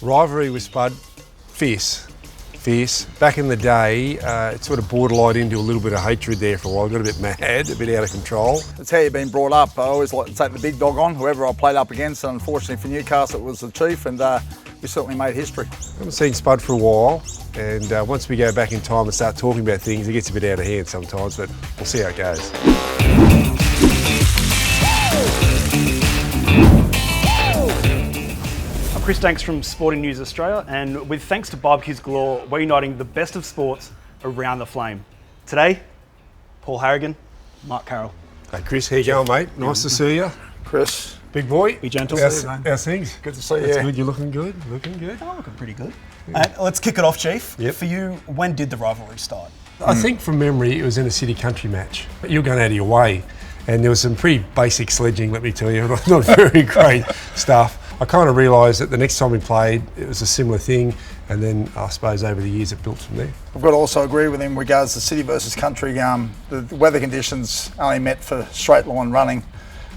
Rivalry with Spudd, fierce. Back in the day, it sort of borderlined into a little bit of hatred there for a while. Got a bit mad, a bit out of control. It's how you've been brought up. I always like to take the big dog on, whoever I played up against. And unfortunately for Newcastle, it was the Chief, and we certainly made history. I haven't seen Spudd for a while, and once we go back in time and start talking about things, it gets a bit out of hand sometimes, but we'll see how it goes. Chris Danks from Sporting News Australia, and with thanks to Barbeques Galore, we're uniting the best of sports around the flame. Today, Paul Harragon, Mark Carroll. Hey Chris, how you going, mate? Nice to see you. Chris. Big boy. Be gentle. How's things? Good to see you. That's good, you're looking good, looking good. Oh, looking pretty good. Let's kick it off, Chief. Yep. For you, when did the rivalry start? I think from memory, it was in a city-country match. You were going out of your way, and there was some pretty basic sledging, let me tell you, not very great stuff. I kind of realised that the next time we played, it was a similar thing, and then I suppose over the years it built from there. I've got to also agree with him in regards to city versus country. The weather conditions only met for straight line running,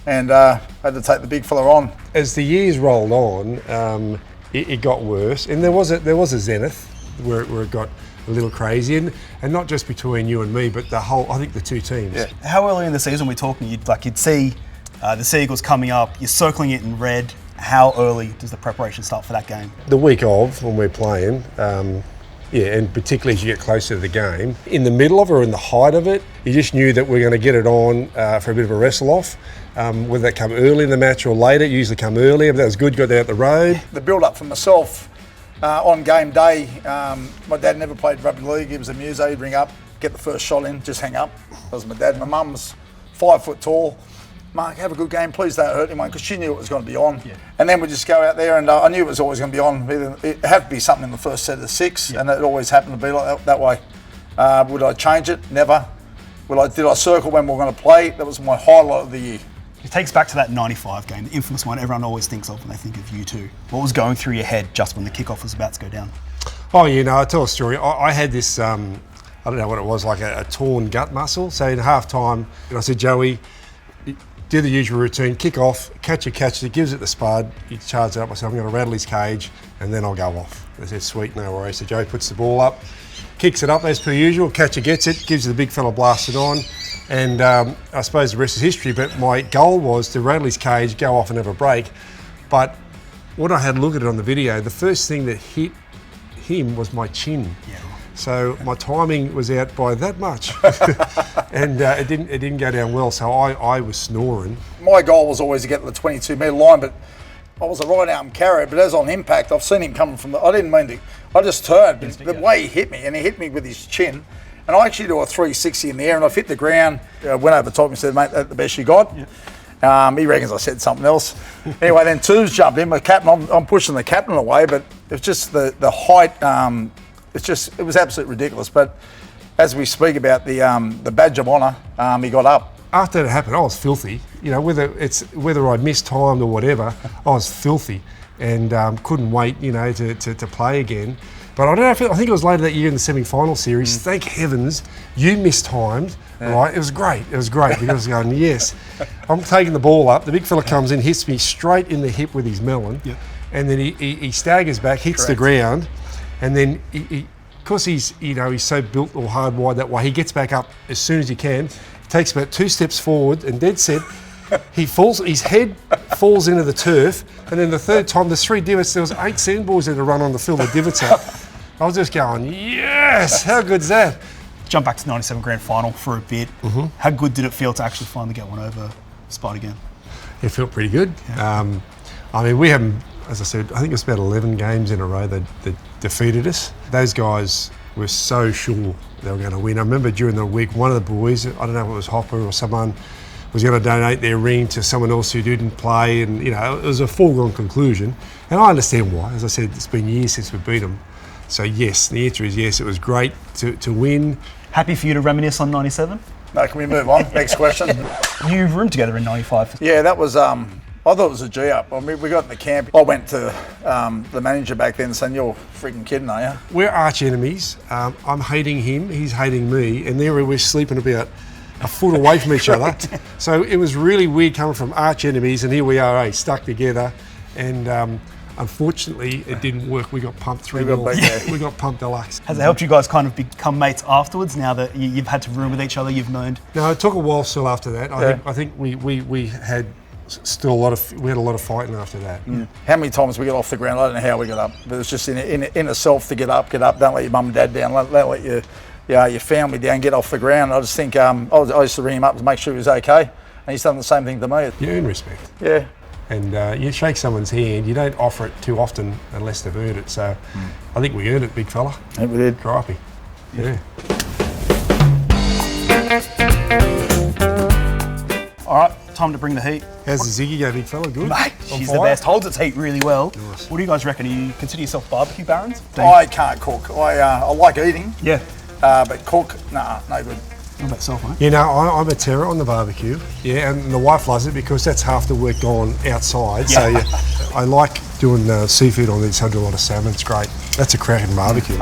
and I had to take the big fella on. As the years rolled on, it got worse, and there was a zenith where it got a little crazy, and not just between you and me, but I think the two teams. Yeah. How early in the season we're talking? You'd see the Seagulls coming up, you're circling it in red. How early does the preparation start for that game? The week of, when we're playing, and particularly as you get closer to the game, in the middle of it or in the height of it, you just knew that we're going to get it on for a bit of a wrestle off. Whether that come early in the match or later, it usually come earlier, but that was good, got out the road. The build-up for myself on game day, my dad never played rugby league. He was a muso, he'd ring up, get the first shot in, just hang up. That was my dad. My mum was 5 foot tall. Mark, have a good game, please don't hurt anyone, because she knew it was going to be on. Yeah. And then we just go out there, and I knew it was always going to be on. It had to be something in the first set of 6, and it always happened to be like that way. Would I change it? Never. Did I circle when we were going to play? That was my highlight of the year. It takes back to that 95 game, the infamous one everyone always thinks of when they think of you two. What was going through your head just when the kickoff was about to go down? Oh, I'll tell a story. I had this, I don't know what it was, like a torn gut muscle. So in half time, I said, Joey, do the usual routine, kick off, catch it, gives it the Spudd, he charges it up. I said, I'm going to rattle his cage and then I'll go off. They said, sweet, no worries. So Joey puts the ball up, kicks it up as per usual, catcher gets it, gives the big fella blasted on, and I suppose the rest is history, but my goal was to rattle his cage, go off and have a break. But when I had a look at it on the video, the first thing that hit him was my chin. Yeah. So my timing was out by that much, and it didn't go down well. So I was snoring. My goal was always to get to the 22 metre line, but I was a right arm carrier. But as on impact, I've seen him coming from I didn't mean to. I just turned, but the way he hit me, and he hit me with his chin, and I actually do a 360 in the air, and I've hit the ground. Went over the top and said, "Mate, that's the best you got." Yeah. He reckons I said something else. Anyway, then Tubes jumped in. My captain, I'm pushing the captain away, but it's just the height. It was absolutely ridiculous. But as we speak about the badge of honour, he got up. After it happened, I was filthy. Whether I missed time or whatever, I was filthy and couldn't wait, to play again. But I don't know. I think it was later that year in the semi-final series. Thank heavens you missed times. Yeah. Right? It was great. Because I was going, yes. I'm taking the ball up. The big fella comes in, hits me straight in the hip with his melon, and then he staggers back, hits the ground. And then, because he's so built or hardwired that way, he gets back up as soon as he can, takes about 2 steps forward, and dead set, he falls. His head falls into the turf, and then the third time, there's 3 divots. There was 8 sandboys that had run on to fill the divots up. I was just going, yes! How good's that? Jump back to the 97 grand final for a bit. Mm-hmm. How good did it feel to actually finally get one over Spudd again? It felt pretty good. Yeah. We haven't. As I said, I think it was about 11 games in a row that defeated us. Those guys were so sure they were going to win. I remember during the week, one of the boys, I don't know if it was Hopper or someone, was going to donate their ring to someone else who didn't play, and it was a foregone conclusion. And I understand why. As I said, it's been years since we beat them. So yes, the answer is yes. It was great to win. Happy for you to reminisce on 97? No, can we move on? Next question. You roomed together in 95. Yeah, that was. I thought it was a G-up. We got in the camp. I went to the manager back then saying, "You're freaking kidding, are you?" We're arch enemies. I'm hating him, he's hating me, and there we're sleeping about a foot away from each other. So it was really weird coming from arch enemies, and here we are, stuck together. And Unfortunately, it didn't work. We got pumped 3-0. got beat there. We got pumped deluxe. Has it helped you guys kind of become mates afterwards now that you've had to room with each other, you've known? No, it took a while still after that. I think we had still a lot of fighting after that. How many times we got off the ground? I don't know how we got up, but it's just in itself to get up. Don't let your mum and dad down. Don't let your family down. Get off the ground. I just think I used to ring him up to make sure he was okay, and he's done the same thing to me. You earn respect. Yeah. And you shake someone's hand, you don't offer it too often unless they've earned it. So I think we earned it, big fella. I think we did. Crikey. Yeah. All right, time to bring the heat. How's the Ziggy go, big fella? Good? Mate, On she's fire? the best. Holds its heat really well. Nice. What do you guys reckon? Do you consider yourself barbecue barons? I can't cook. I like eating, Yeah. but cook, nah, no good. What about yourself, mate? You know, I'm a terror on the barbecue. Yeah, and the wife loves it because that's half the work gone outside. So Yeah. I like doing seafood on this. I do a lot of salmon. It's great. That's a cracking barbecue.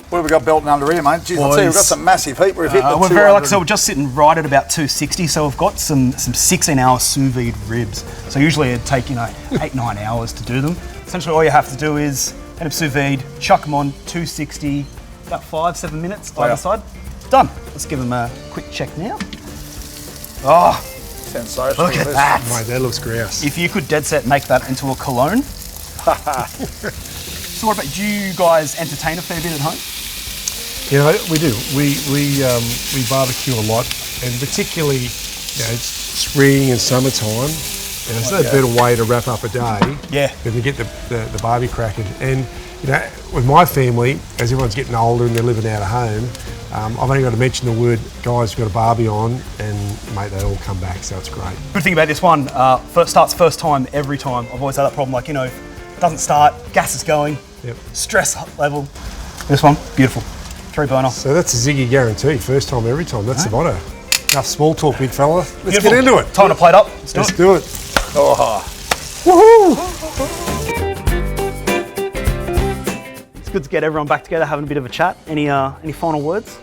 What have we got belting under here, mate? Jeez, I'll tell you, we've got some massive heat. We've hit the We're very 200. so we're just sitting right at about 260. So we've got some 16-hour sous vide ribs. So usually it'd take 8-9 hours to do them. Essentially, all you have to do is head up sous vide, chuck them on 260, about 5-7 minutes either side. Done. Let's give them a quick check now. Oh, Sensational. look at This- that! Mate, that looks grouse. If you could dead set make that into a cologne. So what about, do you guys entertain a fair bit at home? You know, we do. We barbecue a lot, and particularly, it's spring and summertime. There's no better way to wrap up a day than to get the barbie cracking. And with my family, as everyone's getting older and they're living out of home, I've only got to mention the word, guys, we've got a barbie on, and mate, they all come back, so it's great. Good thing about this one, starts first time every time. I've always had that problem, like, doesn't start, gas is going, stress level. This one, beautiful. 3-burner. So that's a Ziggy guarantee, first time every time. That's the motto. Enough small talk, big fella. Let's Beautiful. get into it. Time to plate up. Let's do it. Oh, Woohoo! It's good to get everyone back together, having a bit of a chat. Any final words?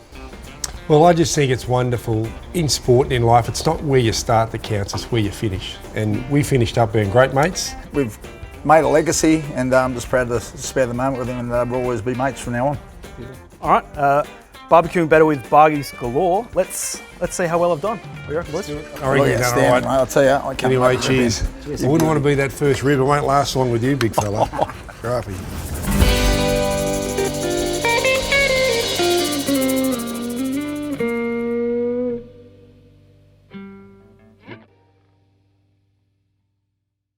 Well, I just think it's wonderful in sport and in life. It's not where you start that counts, it's where you finish. And we finished up being great mates. we've made a legacy, and I'm just proud to spare the moment with him, and we'll always be mates from now on. All right, barbecuing better with Barbeques Galore. Let's see how well I've done. What do you reckon, boys? I reckon Oh, you've yeah, done standing, all mate. right. I'll tell you, I can't Anyway, remember cheers. the I wouldn't want to be that first rib. It won't last long with you, big fella. Crikey.